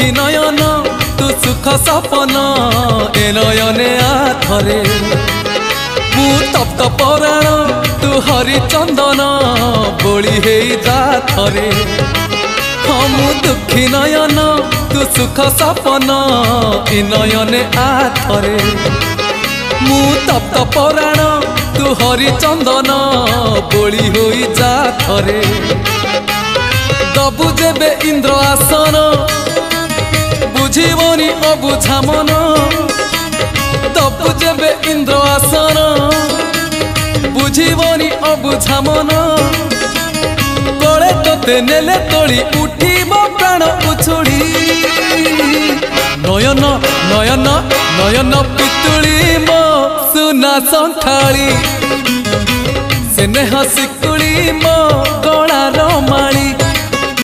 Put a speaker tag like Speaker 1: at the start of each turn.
Speaker 1: दुखी नयन तू सुख सपन ए नयने आथरे मु तप्त पराण तू हरिचंदन बोली हे जा थरे हाँ मु दुखी नयन तू सुख सपन ए नयने आथरे मु तप्त पराण तू हरिचंदन बोली हो जा थरे दबु जेबे इंद्र आसन बुझीबनी अबुझा मन दबु जेबे इंद्र आसन बुझीबनी अबुझा मन कले तोते नेले तोली उठीब प्राण उछुड़ी नयन नयन नयन पितुली मो सुना संथाली स्नेह शिकुड़ी मो गलार माली